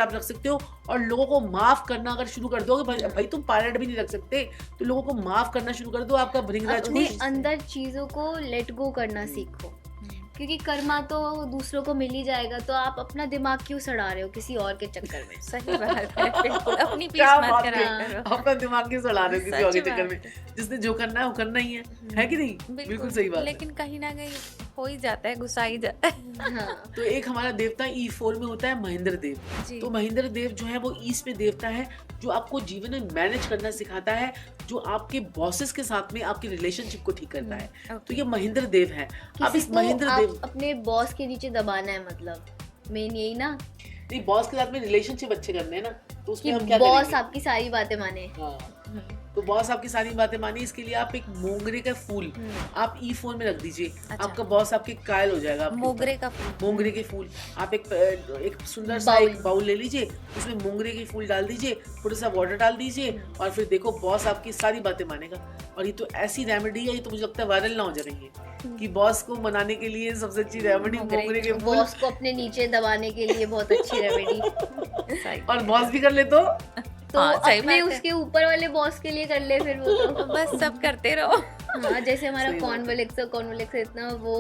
आप रख सकते हो। और लोगों को माफ करना अगर शुरू कर दो, भाई तुम पायलट भी नहीं रख सकते, तो लोगों को माफ करना शुरू कर दो, आपका भृंगराज अपने खुश। अंदर चीजों को लेट गो करना सीखो, क्योंकि कर्मा तो दूसरों को मिल ही जाएगा, तो आप अपना दिमाग क्यों सड़ा रहे हो किसी और के चक्कर में। सही बात है, बिल्कुल अपनी पीस क्या मत बात कराया है, करो। अपना दिमाग क्यों सड़ा रहे हो किसी सच और के चक्कर बात में। है। जिसने जो करना है वो करना ही है कि नहीं। बिल्कुल सही बात है। लेकिन कहीं ना कहीं हो ही जाता है, गुस्सा ही जाता है। हाँ, तो एक हमारा देवता E4 में होता है महेंद्र देव। जी। तो महेंद्र देव जो है वो ईस्ट में देवता है, जो आपको जीवन में मैनेज करना सिखाता है, जो आपके बॉसेस के साथ में आपकी रिलेशनशिप को ठीक करता है। तो ये महेंद्र देव है। अब किसी इस को महेंद्र आप देव अपने बॉस के नीचे दबाना है, मतलब मेन यही ना, नहीं, बॉस के साथ में रिलेशनशिप अच्छे करने हैं ना, तो उसमें कि हम क्या बॉस करेंगे? आपकी सारी बातें माने। हाँ, तो बॉस आपकी सारी बातें मानिए, इसके लिए आप एक मोगरे का फूल आप E4 में रख दीजिए। अच्छा। आपका बॉस आपके कायल हो जाएगा। आपके मोगरे ऊपर। का फूल। मोगरे के फूल आप एक सुंदर सा बाउल। एक बाउल ले लीजिए, उसमें मोगरे के फूल डाल दीजिए, थोड़ा सा वाटर डाल दीजिए, और फिर देखो बॉस आपकी सारी बातें मानेगा। और ये तो ऐसी रेमेडी है, ये तो मुझे लगता है वायरल ना हो जाएंगे कि बॉस को मनाने के लिए सबसे अच्छी रेमेडी मोगरे के फूल। बॉस को अपने नीचे दबाने के लिए बहुत अच्छी रेमेडी। सही। और बॉस भी कर ले तो हाँ, सही अपने बात है। उसके ऊपर वाले बॉस के लिए कर ले फिर वो तो। तो बस सब करते रहो। हाँ, जैसे हमारा सही बात है। कॉन्वलेक्सा इतना वो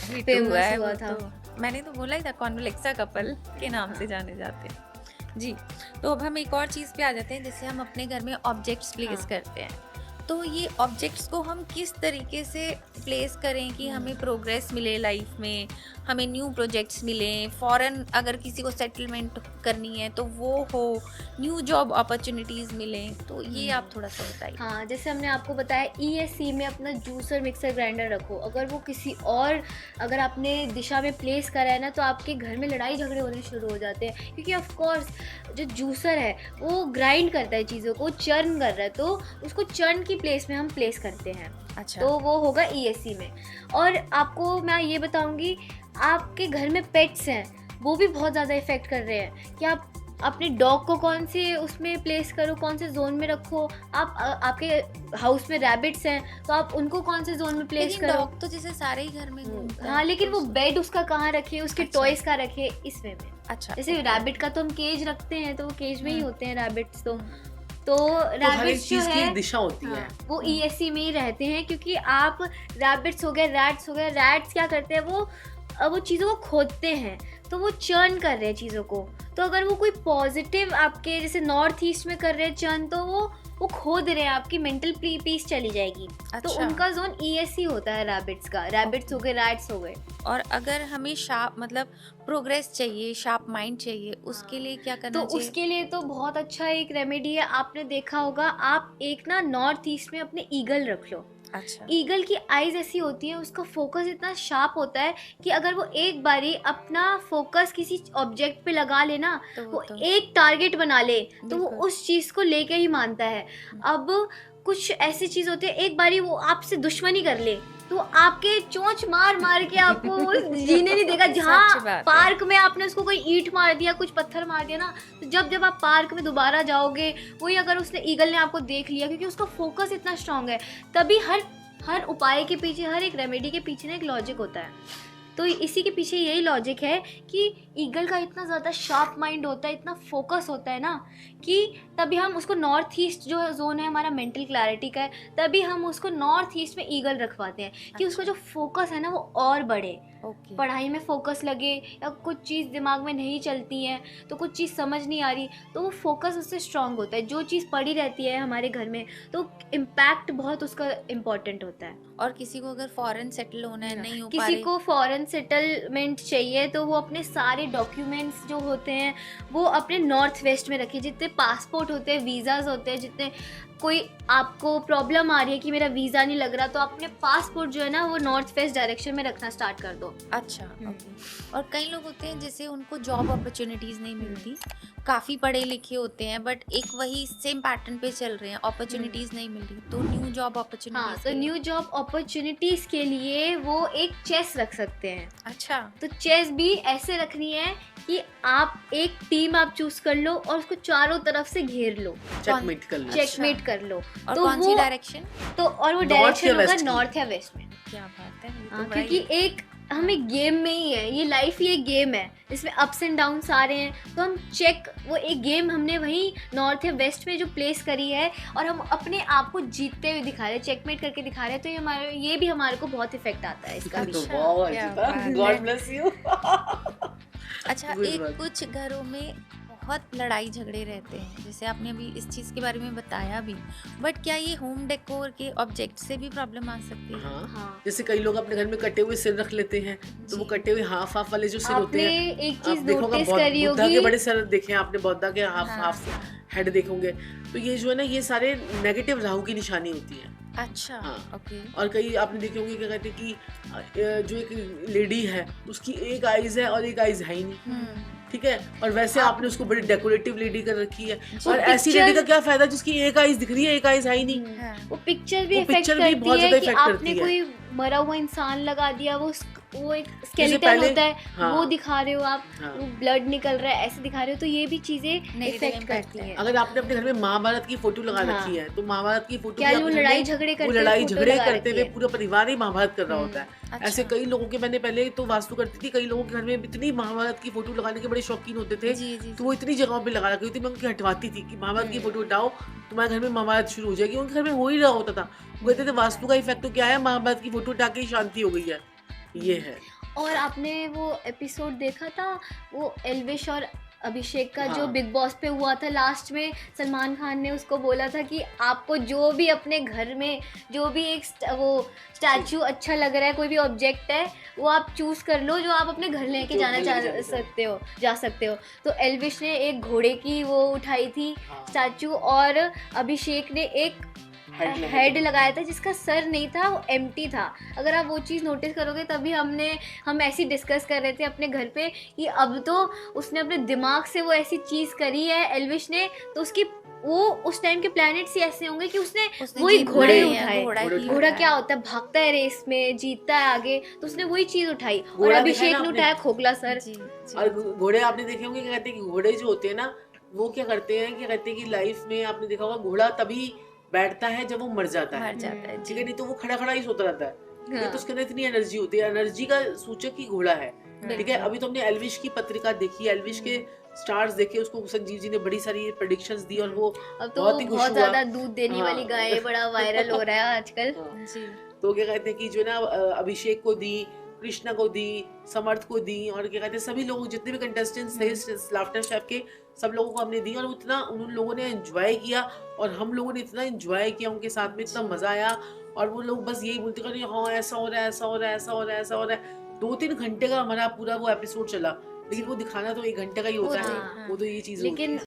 हिट फेमस हुआ वो था। तो। मैंने तो बोला ही था, कॉन्वलेक्सा कपल के नाम से जाने जाते हैं जी। तो अब हम एक और चीज़ पे आ जाते हैं, जैसे हम अपने घर में ऑब्जेक्ट्स प्लेस हाँ। करते हैं। तो ये ऑब्जेक्ट्स को हम किस तरीके से प्लेस करें कि हमें प्रोग्रेस मिले लाइफ में, हमें न्यू प्रोजेक्ट्स मिलें, फॉरेन अगर किसी को सेटलमेंट करनी है तो वो हो, न्यू जॉब अपॉर्चुनिटीज़ मिलें, तो ये आप थोड़ा सा बताइए। हाँ, जैसे हमने आपको बताया ESC में अपना जूसर मिक्सर ग्राइंडर रखो। अगर वो किसी और अगर आपने दिशा में प्लेस करा है ना, तो आपके घर में लड़ाई झगड़े होने शुरू हो जाते हैं, क्योंकि ऑफ कोर्स जो जूसर है वो ग्राइंड करता है चीज़ों को, चर्न कर रहा है, तो उसको चर्न की प्लेस में हम प्लेस करते हैं। अच्छा। तो वो होगा ESC में। और आपको मैं ये बताऊंगी, आपके घर में पेट्स हैं, वो भी बहुत ज़्यादा इफेक्ट कर रहे हैं कि आप अपने डॉग को कौन से उसमें प्लेस करो, कौन से जोन में रखो। आप आपके हाउस में रैबिट्स हैं, तो आप उनको कौन से जोन में प्लेस लेकिन करो। डॉग तो जैसे सारे ही घर में घूमता है। हाँ, लेकिन तो वो बेड उसका कहाँ रखे, उसके अच्छा। टॉयज कहाँ रखे, इसमें में। अच्छा। जैसे रैबिट का तो हम केज रखते हैं, तो वो केज में ही होते हैं रैबिट्स। तो तो हर एक रैबिट्स जो चीज की है एक दिशा होती है। हाँ, वो ESC में ही रहते हैं, क्योंकि आप रैबिट्स हो गए, रैट्स हो गए, रैट्स क्या करते हैं, वो चीज़ों को खोदते हैं, तो वो चर्न कर रहे हैं चीज़ों को। तो अगर वो कोई पॉजिटिव आपके जैसे नॉर्थ ईस्ट में कर रहे हैं चर्न, तो वो खोद रहे हैं, आपकी मेंटल पीस चली जाएगी। तो अच्छा। उनका जोन ESC होता है रैबिट्स का। रैबिट्स हो गए, रैट्स हो गए। और अगर हमें शार्प मतलब प्रोग्रेस चाहिए, शार्प माइंड चाहिए, उसके लिए क्या करना तो चाहिए? उसके लिए तो बहुत अच्छा एक रेमेडी है। आपने देखा होगा, आप एक ना नॉर्थ ईस्ट में अपने ईगल रख लो। अच्छा। ईगल की आईज ऐसी होती है, उसका फोकस इतना शार्प होता है कि अगर वो एक बारी अपना फोकस किसी ऑब्जेक्ट पे लगा लेना, तो वो तो एक टारगेट बना ले, तो वो बिल्कुल। उस चीज़ को लेके ही मानता है। अब कुछ ऐसी चीज़ होती है, एक बारी वो आपसे दुश्मनी कर ले, तो आपके चोंच मार मार के आपको वो जीने नहीं देगा। सच जहाँ बात है। पार्क में आपने उसको कोई ईंट मार दिया, कुछ पत्थर मार दिया ना, तो जब आप पार्क में दोबारा जाओगे, वही अगर उसने ईगल ने आपको देख लिया, क्योंकि उसका फोकस इतना स्ट्रांग है, तभी हर उपाय के पीछे, हर एक रेमेडी के पीछे ना एक लॉजिक होता है। तो इसी के पीछे यही लॉजिक है कि ईगल का इतना ज़्यादा शार्प माइंड होता है, इतना फोकस होता है ना, कि तभी हम उसको नॉर्थ ईस्ट जो जोन है हमारा मेंटल क्लैरिटी का है, तभी हम उसको नॉर्थ ईस्ट में ईगल रखवाते हैं कि उसका जो फोकस है ना वो और बढ़े। ओके। पढ़ाई में फोकस लगे, या कुछ चीज़ दिमाग में नहीं चलती है, तो कुछ चीज़ समझ नहीं आ रही, तो वो फोकस उससे स्ट्रांग होता है। जो चीज़ पड़ी रहती है हमारे घर में, तो इम्पैक्ट बहुत उसका इम्पोर्टेंट होता है। और किसी को अगर फॉरेन सेटल होना है, नहीं हो पा किसी रहे, को फॉरेन सेटलमेंट चाहिए, तो वो अपने सारे डॉक्यूमेंट्स जो होते हैं वो अपने नॉर्थ वेस्ट में रखिए। जितने पासपोर्ट होते हैं, वीज़ाज होते हैं, जितने कोई आपको प्रॉब्लम आ रही है कि मेरा वीज़ा नहीं लग रहा, तो अपने पासपोर्ट जो है ना वो नॉर्थ वेस्ट डायरेक्शन में रखना स्टार्ट कर दो। अच्छा। ओके। और कई लोग होते हैं जैसे उनको जॉब अपॉर्चुनिटीज नहीं मिलती, काफ़ी पढ़े लिखे होते हैं बट एक वही सेम पैटर्न पे चल रहे हैं, अपॉर्चुनिटीज नहीं मिल रही, तो न्यू जॉब हाँ, अपॉर्चुनिटीज। तो न्यू जॉब अपॉर्चुनिटीज़ के लिए वो एक चेस रख सकते हैं। अच्छा। तो चेस भी ऐसे रखनी है कि आप एक टीम आप चूज कर लो और उसको चारों तरफ से घेर लो, चेकमेट कर लो। चेकमेट कर लो। और तो कौन सी वो डायरेक्शन? तो और वो North या डायरेक्शन होगा west की? नॉर्थ या वेस्ट में। क्या बात है, ये तो हाँ, बड़ा क्योंकि ही- एक हम एक गेम में ही है, ये लाइफ ही एक गेम है जिसमें अप्स एंड डाउन्स आ रहे हैं, तो हम चेक वो एक गेम हमने वहीं नॉर्थ या वेस्ट में जो प्लेस करी है और हम अपने आप को जीतते हुए दिखा रहे हैं, चेकमेट करके दिखा रहे हैं, तो ये भी हमारे को बहुत इफेक्ट आता है इसका। तो अच्छा, बहुत क्या अच्छा बात है। God bless you. अच्छा, Good एक बात। कुछ घरों में बहुत लड़ाई झगड़े रहते हैं, जैसे आपने अभी इस चीज़ के बारे में बताया भी, बट क्या ये होम डेकोर के ऑब्जेक्ट से भी प्रॉब्लम आ सकती है? हाँ, हाँ, जैसे कई लोग अपने घर में कटे हुए सिर रख लेते हैं, तो वो जी। कटे हुए हाफ हाफ वाले जो सिर होते आपने हैं, एक आप चीज देखोगे नोटिस करी बुद्धा के होगी, बड़े सर देखे हैं आपने, बुद्धा के हाफ हाँ, हाफ हाँ। हेड देखोगे, तो ये जो है ना, ये सारे नेगेटिव राहु की निशानी होती है। अच्छा, हाँ। ओके। और कई आपने देखे होंगे, क्या कहते हैं कि जो एक लेडी है उसकी एक आइज है और एक आइज है ही नहीं, ठीक है, और वैसे आपने उसको बड़ी डेकोरेटिव लेडी कर रखी है, जी। और ऐसी picture- लेडी का क्या फायदा जिसकी एक आइज दिख रही है एक आइज है ही नहीं। हाँ, वो पिक्चर भी वो इफेक्ट picture भी करती बहुत है ज्यादा कि effect आपने करती है। कोई मरा हुआ इंसान लगा दिया, वो एक स्केलेटन पहले- होता है, हाँ। वो दिखा रहे हो आप, हाँ। वो ब्लड निकल रहा है ऐसे दिखा रहे हो, तो ये भी चीजें Negative इफेक्ट impact करती है। हैं। अगर आपने अपने घर में महाभारत की फोटो लगा हाँ। रखी है, तो महाभारत की फोटो क्या भी वो अपने घर लड़ाई में- झगड़े वो करते लड़ाई हुए फोटो झगड़े लगा करते रखी हुए है। पूरा परिवार ही महाभारत कर रहा होता है। अच्छा। ऐसे कई लोगों के, मैंने पहले तो वास्तु करती थी, कई लोगों के घर में इतनी महाभारत की फोटो लगाने के बड़े शौकीन होते थे, जी, जी, तो वो इतनी जगहों पे लगा रखी थी, मैं उनकी हटवाती थी कि महाभारत की फोटो हटाओ, तुम्हारे घर में महाभारत शुरू हो जाएगी। उनके घर में हो ही रहा होता था, वो कहते थे वास्तु का इफेक्ट तो क्या है, महाभारत की फोटो हटा के ही शांति हो गई है। ये है। और आपने वो एपिसोड देखा था वो एल्विश और अभिषेक का, जो हाँ। बिग बॉस पे हुआ था, लास्ट में सलमान खान ने उसको बोला था कि आपको जो भी अपने घर में जो भी एक वो स्टैचू अच्छा लग रहा है, कोई भी ऑब्जेक्ट है, वो आप चूज कर लो जो आप अपने घर लेके जो जाना घर लेके जाना जा सकते हो। तो एल्विश ने एक घोड़े की वो उठाई थी हाँ। स्टैचू, और अभिषेक ने एक हेड लगाया था जिसका सर नहीं था, वो एम्प्टी था। अगर आप वो चीज़ नोटिस करोगे, तभी हम ऐसी डिस्कस कर रहे थे अपने घर पे कि अब तो उसने अपने दिमाग से वो ऐसी चीज़ करी है एल्विश ने, तो उसकी वो उस टाइम के प्लैनेट्स ही ऐसे होंगे कि उसने वही जीतना घोड़े ही है, उठाए। घोड़ा ही घोड़ा घोड़ा उठाया। क्या होता है, भागता है रेस में, जीतता है आगे, तो उसने वही चीज़ उठाई। और घोड़ा अभिषेक दिखाया ने ना उठाया आपने? खोखला सर। जी, जी। और घोड़े आपने देखे होंगे, क्या कहते हैं कि घोड़े जो होते हैं ना, वो क्या करते हैं, क्या कहते हैं कि लाइफ में आपने देखा होगा, घोड़ा तभी बैठता है जब वो मर जाता है, मर जाता है, ठीक जी। है, नहीं तो वो खड़ा खड़ा ही सोता रहता है। ठीक है, हाँ। तो उसके अंदर इतनी एनर्जी होती है, एनर्जी का सूचक ही घोड़ा है। ठीक है, अभी तो हमने एल्विश की पत्रिका देखी, एल्विश के स्टार्स देखे, उसको संजीव जी ने बड़ी सारी प्रेडिक्शंस दी, और वो अब तो बहुत ही खुश बहुत हुआ। ज्यादा दूध देने हाँ। वाली गाय बड़ा वायरल हो रहा है आजकल। हाँ। जी। तो क्या कहते हैं कि जो है ना, अभिषेक को दी, कृष्णा को दी, समर्थ को दी, और क्या कहते हैं सभी लोग जितने भी कंटेस्टेंट्स थे लाफ्टर शेफ के, सब लोगों को हमने दी, और उतना उन लोगों ने एंजॉय किया, और हम लोगों ने इतना एंजॉय किया उनके साथ में, इतना मजा आया। और वो लोग बस यही बोलते रहे, हाँ ऐसा हो रहा है, ऐसा हो रहा है, ऐसा हो रहा है, ऐसा हो रहा है। 2-3 घंटे का हमारा पूरा वो एपिसोड चला, लेकिन वो दिखाना तो 1 घंटे का ही होता हाँ, है, वो तो ये चीज होती है। लेकिन